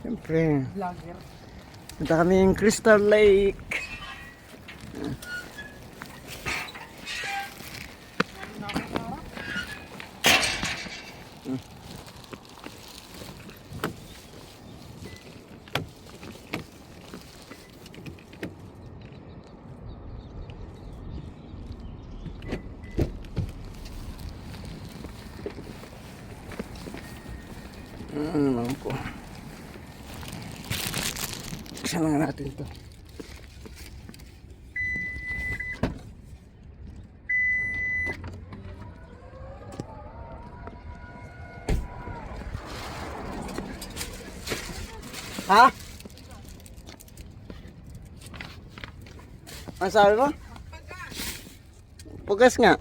Siyempre. Vlogger. Punta kami yung Crystal Lake. Ano naman po. Buksan lang natin ito. Ha? Ang sabi mo? Pugas nga.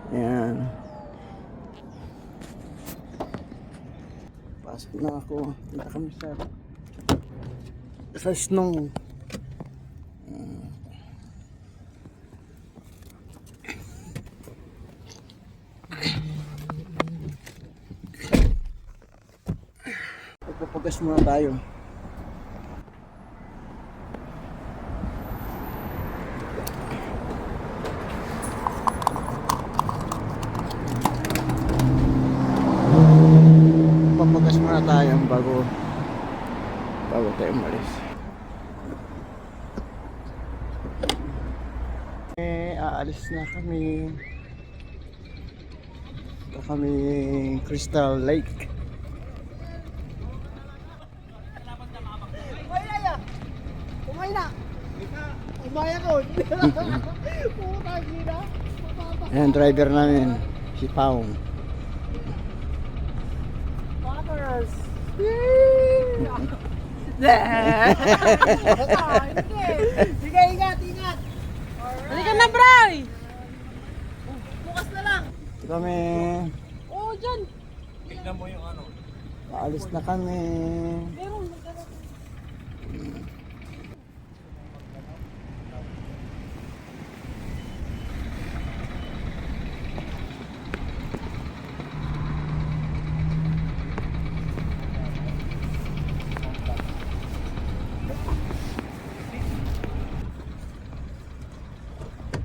Yan. Pasok na ako. Punta kami sa snow. Pagpapagas muna tayo. Papagas muna tayo bago tayo umalis. Aalis na kami. Ito kami Crystal Lake. Umay na! Umaya ko! Puta gina! Ayan, driver namin, si Paung. Packers! Sige, ingat! Halika na, Bray! Bukas na lang! Ito kami, Oo, dyan! Tignan mo yung ano. aalis na kami. Meron!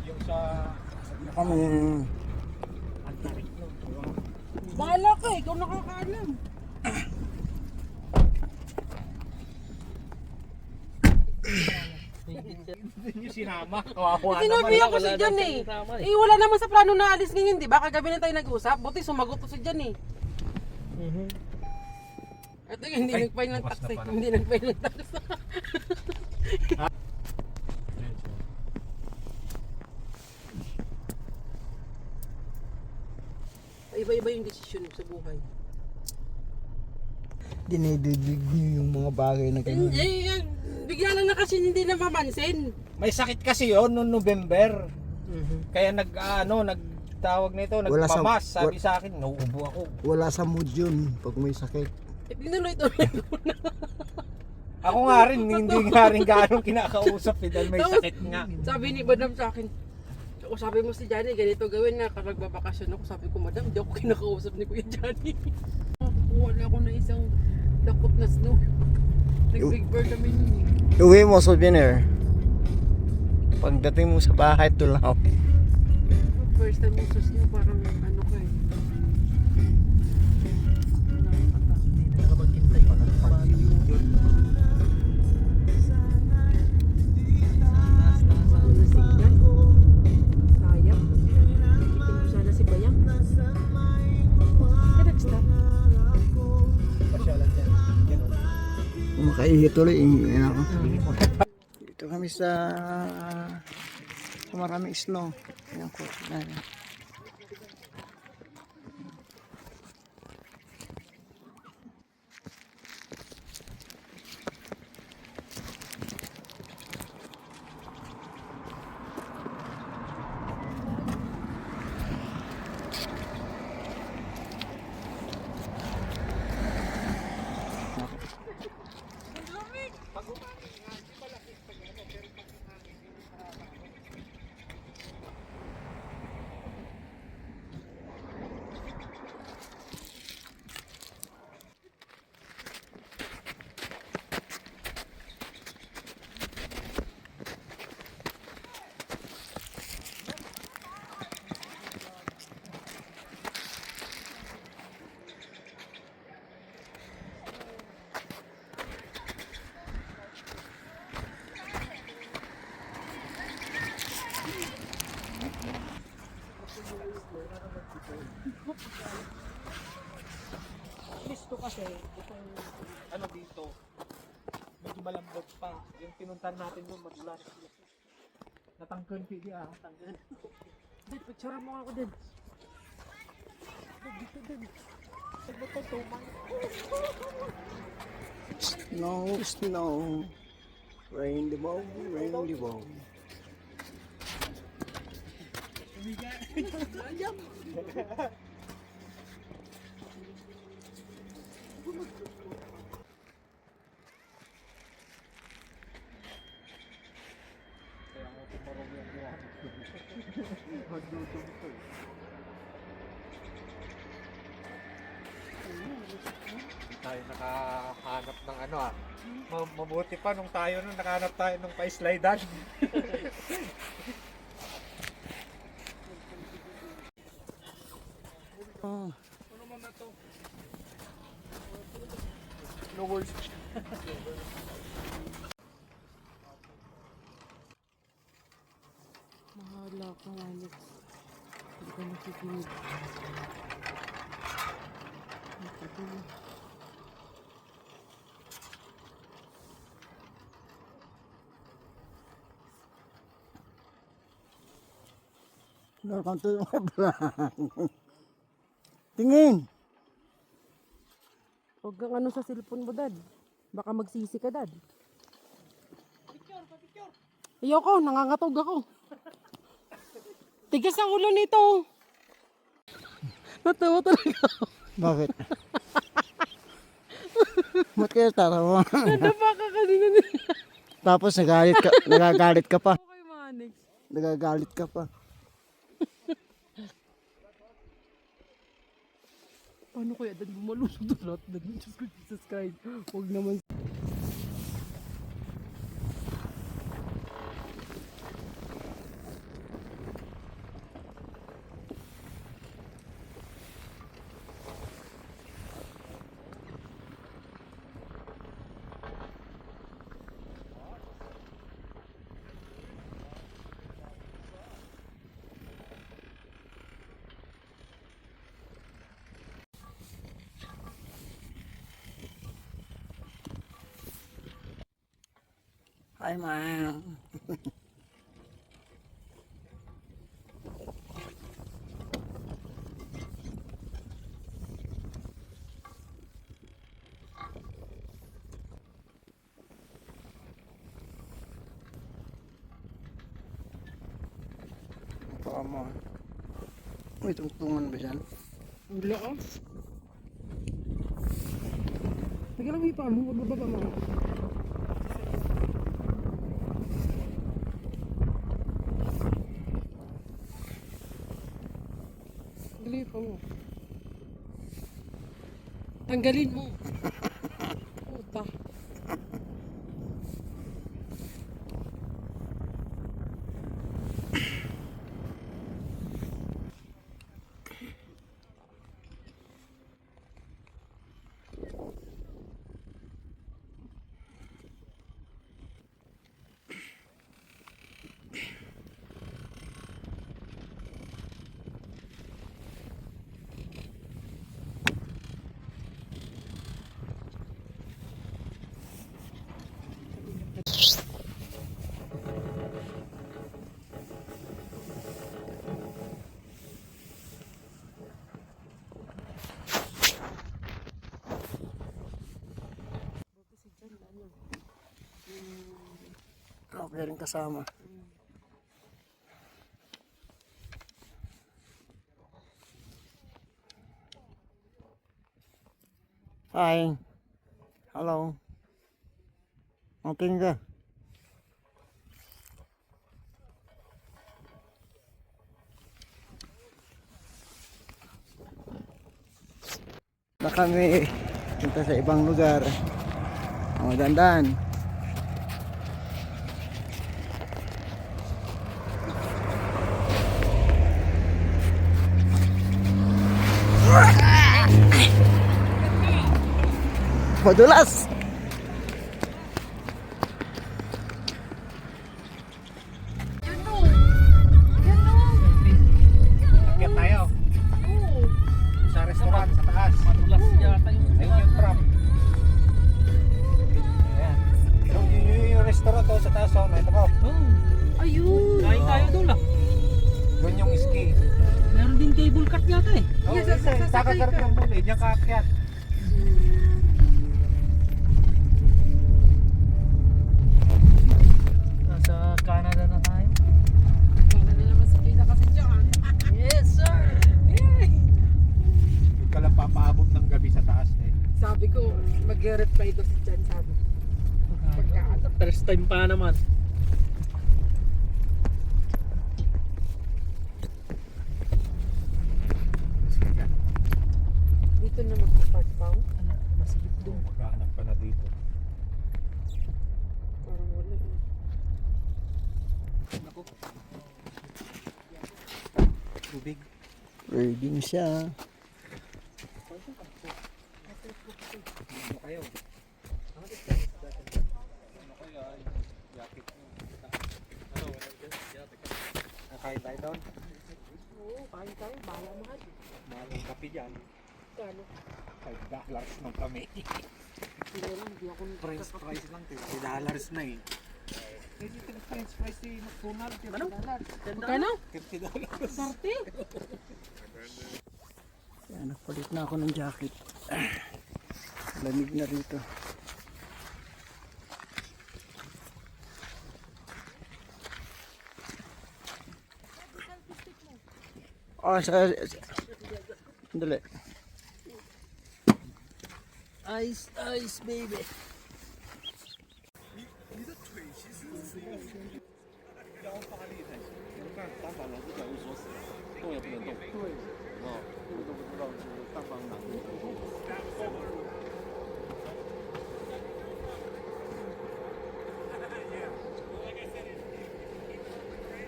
Yung sa... Ito kami, Bahala ka, ikaw nakakaalam. Hindi nyo sinama. Kawawa Sinabi ako si Jan eh. Wala naman sa plano na alis ngayon, di ba? Kagabi na tayo nag-usap. Buti sumagot to si Jan eh. Ito yung hindi nag-file ng tax eh. Hindi nag-file ng tax. Iba-iba yung desisyon sa buhay. dinidibig niyo yung mga bagay na ganun. Hindi, bigla lang na kasi hindi na mamansin. May sakit kasi yon noong November. Kaya nagtawag nito, Wala sa- nagpamas. Sabi sa akin, nauubo ako. Wala sa mood yun pag may sakit. Tinuloy-tuloy ko na. Ako nga rin, hindi nga rin gano'ng kinakausap dahil may Tapos, sakit nga. Sabi ni Madam sa akin, o sabi mo si Johnny, ganito gawin nga kapag babakasyon ako. Sabi ko, Madam, di ako kinakausap ni Kuya Johnny. Kuha na ako ng isang dakot na snow. Nag-big bird kami nun eh. Uwi mo souvenir. Pagdating mo sa bahay, tulaw. First time mo sa snow, parang ano ko eh. Sayang. Nakitin ko sana si Bayang. Kaya nag-stop. Pasyalan dyan. Makaihi tuloy. Iingin ako. Dito kami sa maraming snow. Ayan ko. Ayan. Yung pinuntan natin doon, madulas. Natangkan pili tangkan. Dad, picture mo ako din. Snow, snow. Rain the bow, rain the bow. Kaya ako tumarong yung buwan. Magdudong ko. Tayo nakahanap ng ano mabuti pa nung tayo nung nakahanap tayo nung pa-slidean. Oh, Ano man na to? No words. Mahala ka, Alex. Hindi ka nakikinig. Nakatuloy. welcome to my vlog. Tingin. Huwag kang ano sa cellphone mo, Dad. Baka magsisi ka, Dad. Ayoko, nangangatog ako. Tigas ang ulo nito. Natawa talaga ako. Bakit? Ba't kaya tarawa? Nadapa ka kanina nila. Tapos nagagalit ka pa. Okay, Manix. Nagagalit ka pa. Paano kaya Dad bumalusog doon lahat? Dad, Diyos ko, Jesus Christ. Huwag naman. Hi, ma'am. Baka mo. May tungtungan ba dyan? Wala ka. Teka lang, ipa mo. Magbababa mo. Tanggalin pa mo. Tanggalin mo. Puta. Okay rin kasama. Hi. Hello. Okay ka? Na kami punta sa ibang lugar. Oh, dandan. Madulas. Akyat tayo. Sa restaurant sa taas. Madulas yata yung ayun yung trap. Ayan. full cut yata eh. Oo, Yes, sasakay kakagarap ka. lang muna, diyan kaakyat. Nasa Canada na tayo. Wala na naman si Kida kasi dyan. Yes, sir! Huwag ka lang papaabot ng gabi sa taas eh. Sabi ko, mag-reply daw si Jan, sabi. Pagkaalam. First time pa naman. Dito na magpa-park pa ako. Masigit doon. Maghahanap ka na dito. Parang wala eh. Tubig. Reading siya. Ano kayo? Ano kaya? Jacket mo. Nakain tayo doon? Oo, kain tayo. Bahala mahal. Mahal ang kape dyan. Kano? $5 ng kami. Hindi lang, hindi ako French fries lang, $50 na eh. Eh, dito yung French fries si McDonald's, $50. Magkano? $50. Sarte? Yan, nagpalit na ako ng jacket. Lamig na rito. Ah, sandali. Ice, ice, baby.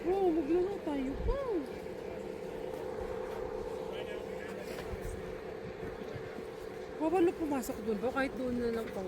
Oo, maglaro tayo pa. Bawal na pumasok doon ba? Kahit doon na lang pa.